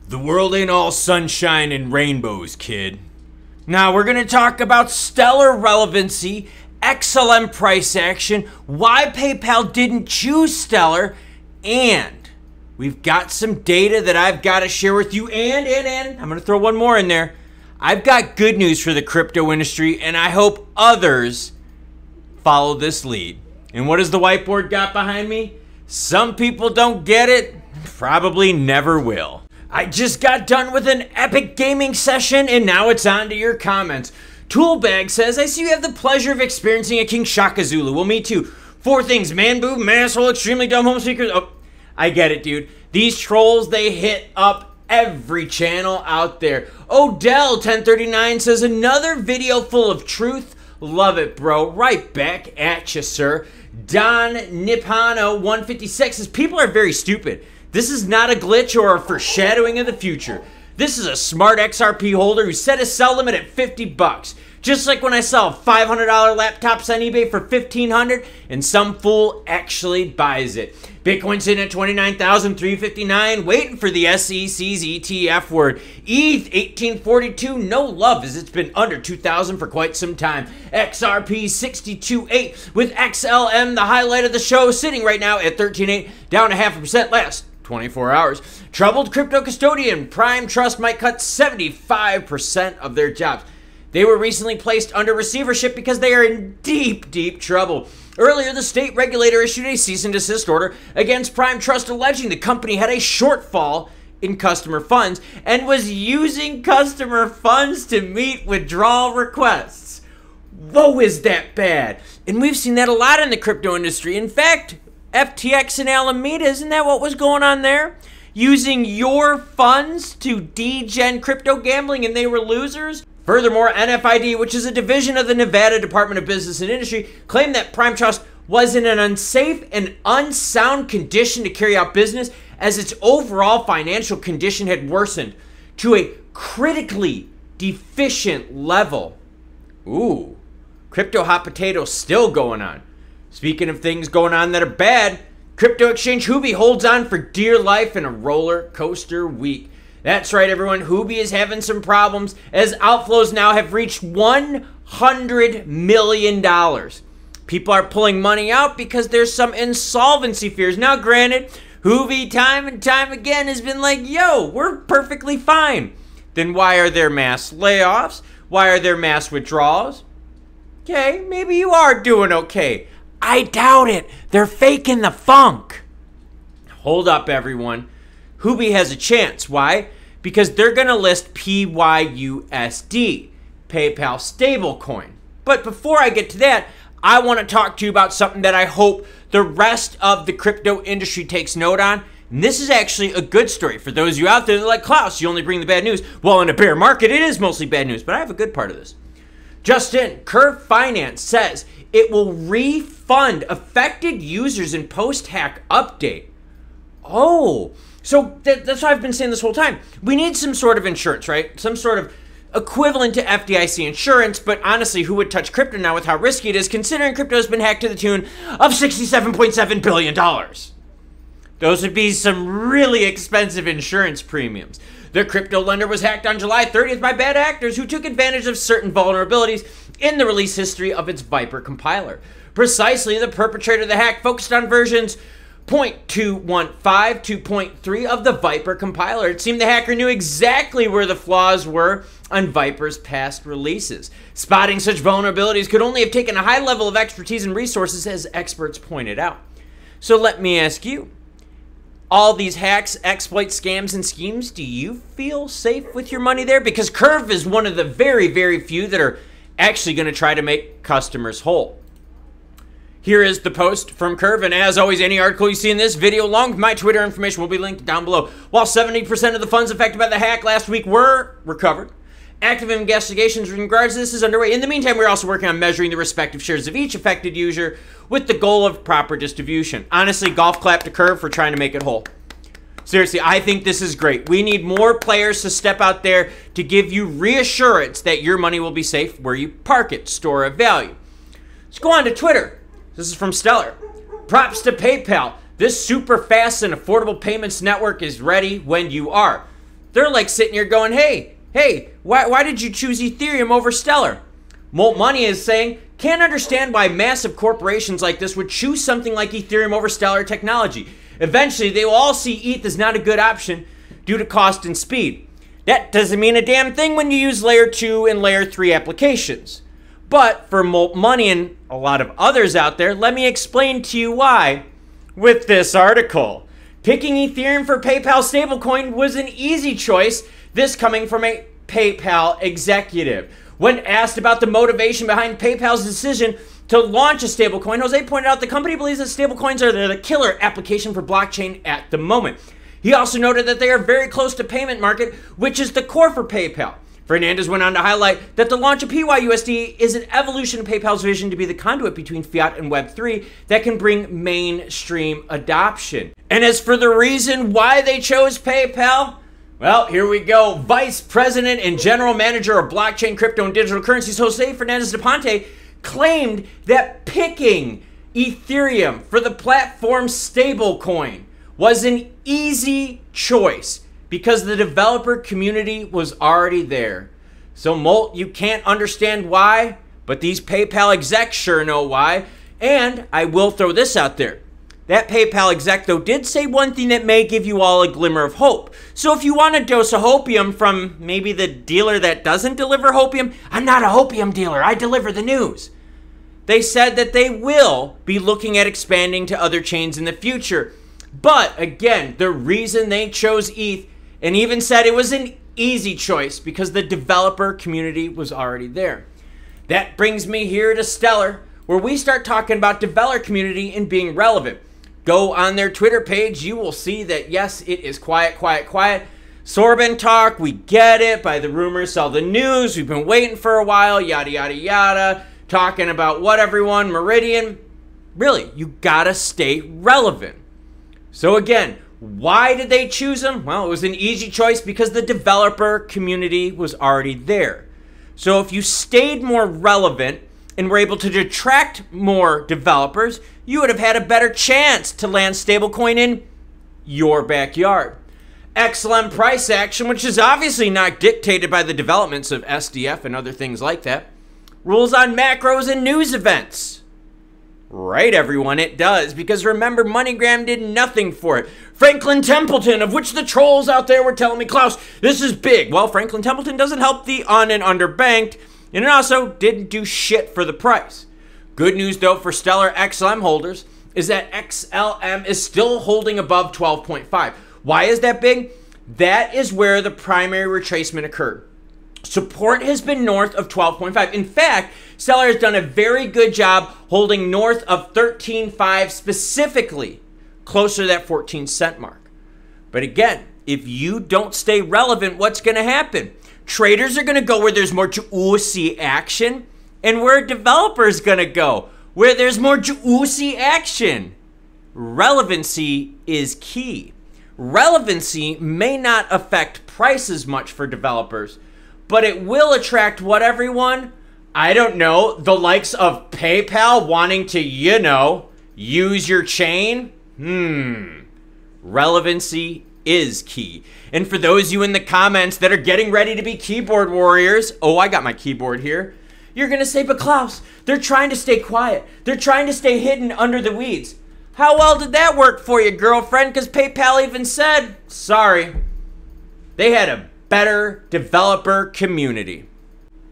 The world ain't all sunshine and rainbows, kid. Now we're going to talk about stellar relevancy, XLM price action, why PayPal didn't choose Stellar, and we've got some data that I've got to share with you, and I'm going to throw one more in there. I've got good news for the crypto industry, and I hope others follow this lead. And what has the whiteboard got behind me? Some people don't get it, probably never will. I just got done with an epic gaming session, and now it's on to your comments. Toolbag says, I see you have the pleasure of experiencing a King Shaka Zulu. Well, me too. 4 things: man boob, masshole, extremely dumb home speakers. Oh, I get it, dude. These trolls, they hit up every channel out there. Odell 1039 says, another video full of truth. Love it, bro. Right back at you, sir. Don Nippano 156 says, people are very stupid. This is not a glitch or a foreshadowing of the future. This is a smart XRP holder who set a sell limit at 50 bucks. Just like when I sell $500 laptops on eBay for $1,500 and some fool actually buys it. Bitcoin sitting at 29,359, waiting for the SEC's ETF word. ETH 1842, no love as it's been under 2,000 for quite some time. XRP 62.8 with XLM, the highlight of the show, sitting right now at 13.8, down 0.5% last 24 hours. Troubled crypto custodian Prime Trust might cut 75% of their jobs. They were recently placed under receivership because they are in deep, deep trouble. Earlier, the state regulator issued a cease and desist order against Prime Trust, alleging the company had a shortfall in customer funds and was using customer funds to meet withdrawal requests. Whoa, is that bad? And we've seen that a lot in the crypto industry. In fact, FTX and Alameda, isn't that what was going on there? Using your funds to degen crypto gambling, and they were losers? Furthermore, NFID, which is a division of the Nevada Department of Business and Industry, claimed that Prime Trust was in an unsafe and unsound condition to carry out business as its overall financial condition had worsened to a critically deficient level. Ooh, crypto hot potato still going on. Speaking of things going on that are bad, crypto exchange Huobi holds on for dear life in a roller coaster week. That's right, everyone. Huobi is having some problems as outflows now have reached $100 million. People are pulling money out because there's some insolvency fears. Now, granted, Huobi time and time again has been like, yo, we're perfectly fine. Then why are there mass layoffs? Why are there mass withdrawals? Okay, maybe you are doing okay. I doubt it. They're faking the funk. Hold up, everyone. Huobi has a chance. Why? Because they're going to list PYUSD, PayPal stablecoin. But before I get to that, I want to talk to you about something that I hope the rest of the crypto industry takes note on. And this is actually a good story for those of you out there that are like, Klaus, you only bring the bad news. Well, in a bear market, it is mostly bad news, but I have a good part of this. Just Curve Finance says it will refund affected users in post-hack update. Oh, so that's what I've been saying this whole time. We need some sort of insurance, right? Some sort of equivalent to FDIC insurance, but honestly, who would touch crypto now with how risky it is, considering crypto has been hacked to the tune of $67.7 billion? Those would be some really expensive insurance premiums. The crypto lender was hacked on July 30th by bad actors who took advantage of certain vulnerabilities in the release history of its Viper compiler. Precisely, the perpetrator of the hack focused on versions 0.215 to 0.3 of the Viper compiler. It seemed the hacker knew exactly where the flaws were on Viper's past releases. Spotting such vulnerabilities could only have taken a high level of expertise and resources, as experts pointed out. So let me ask you, all these hacks, exploits, scams, and schemes, do you feel safe with your money there? Because Curve is one of the very, very few that are actually going to try to make customers whole. Here is the post from Curve, and as always, any article you see in this video along with my Twitter information will be linked down below. While 70% of the funds affected by the hack last week were recovered, active investigations in regards to this is underway. In the meantime, we're also working on measuring the respective shares of each affected user with the goal of proper distribution. Honestly, golf clap to Curve for trying to make it whole. Seriously, I think this is great. We need more players to step out there to give you reassurance that your money will be safe where you park it, store of value. Let's go on to Twitter. This is from Stellar. Props to PayPal. This super fast and affordable payments network is ready when you are. They're like sitting here going, hey, why did you choose Ethereum over Stellar? Molt Money is saying, can't understand why massive corporations like this would choose something like Ethereum over Stellar technology. Eventually, they will all see ETH as not a good option due to cost and speed. That doesn't mean a damn thing when you use layer 2 and layer 3 applications. But for Molt Money and a lot of others out there, let me explain to you why with this article. Picking Ethereum for PayPal stablecoin was an easy choice, this coming from a PayPal executive. When asked about the motivation behind PayPal's decision to launch a stablecoin, Jose pointed out the company believes that stablecoins are the killer application for blockchain at the moment. He also noted that they are very close to payment market, which is the core for PayPal. Fernandez went on to highlight that the launch of PYUSD is an evolution of PayPal's vision to be the conduit between fiat and Web3 that can bring mainstream adoption. And as for the reason why they chose PayPal, well, here we go. Vice President and General Manager of Blockchain, Crypto, and Digital Currencies, Jose Fernandez de Ponte, claimed that picking Ethereum for the platform's stablecoin was an easy choice because the developer community was already there. So Molt, you can't understand why, but these PayPal execs sure know why. And I will throw this out there. That PayPal exec, though, did say one thing that may give you all a glimmer of hope. So if you want a dose of hopium from maybe the dealer that doesn't deliver hopium, I'm not a hopium dealer, I deliver the news. They said that they will be looking at expanding to other chains in the future. But again, the reason they chose ETH, and even said it was an easy choice because the developer community was already there. That brings me here to Stellar, where we start talking about developer community and being relevant. Go on their Twitter page, you will see that yes, it is quiet. Sorbin talk, we get it, by the rumors, sell the news, we've been waiting for a while, yada, yada, yada, talking about what everyone, Meridian. Really, you gotta stay relevant. So again, why did they choose them? Well, it was an easy choice because the developer community was already there. So if you stayed more relevant and were able to attract more developers, you would have had a better chance to land stablecoin in your backyard. XLM price action, which is obviously not dictated by the developments of SDF and other things like that, rules on macros and news events. Right, everyone, it does, because remember, Moneygram did nothing for it. Franklin Templeton, of which the trolls out there were telling me, Klaus, this is big. Well, Franklin Templeton doesn't help the un- and underbanked, and it also didn't do shit for the price. Good news, though, for Stellar XLM holders is that XLM is still holding above 12.5. Why is that big? That is where the primary retracement occurred. Support has been north of 12.5. In fact, Stellar has done a very good job holding north of 13.5, specifically closer to that 14-cent mark. But again, if you don't stay relevant, what's going to happen? Traders are going to go where there's more juicy action, and where developers going to go where there's more juicy action. Relevancy is key. Relevancy may not affect prices much for developers, but it will attract what, everyone? I don't know, the likes of PayPal wanting to, you know, use your chain? Relevancy is key. And for those of you in the comments that are getting ready to be keyboard warriors, oh, I got my keyboard here, you're going to say, but Klaus, they're trying to stay quiet. They're trying to stay hidden under the weeds. How well did that work for you, girlfriend? Because PayPal even said, sorry, they had a better developer community.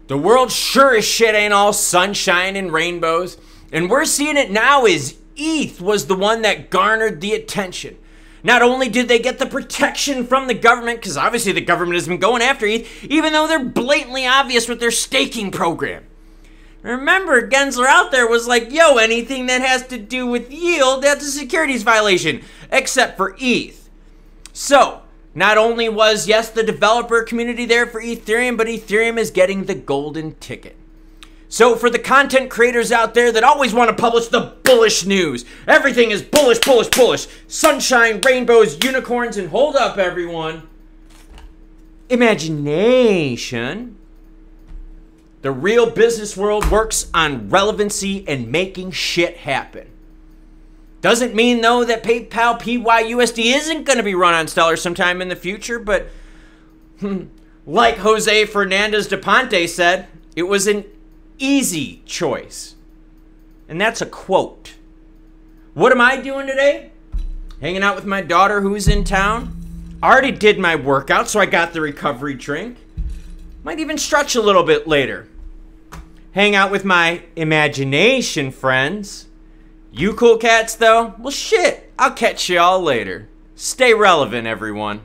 The world sure as shit ain't all sunshine and rainbows, and we're seeing it now as ETH was the one that garnered the attention. Not only did they get the protection from the government, because obviously the government has been going after ETH, even though they're blatantly obvious with their staking program. Remember, Gensler out there was like, yo, anything that has to do with yield, that's a securities violation, except for ETH. So, not only was, yes, the developer community there for Ethereum, but Ethereum is getting the golden ticket. So for the content creators out there that always want to publish the bullish news, everything is bullish, bullish, bullish, sunshine, rainbows, unicorns, and hold up, everyone. Imagination. The real business world works on relevancy and making shit happen. Doesn't mean, though, that PayPal PYUSD isn't going to be run on Stellar sometime in the future, but Like Jose Fernandez de Ponte said, it was an easy choice. And that's a quote. What am I doing today? Hanging out with my daughter who's in town. I already did my workout, so I got the recovery drink. Might even stretch a little bit later. Hang out with my imagination friends. You cool cats though? Well shit, I'll catch you all later. Stay relevant, everyone.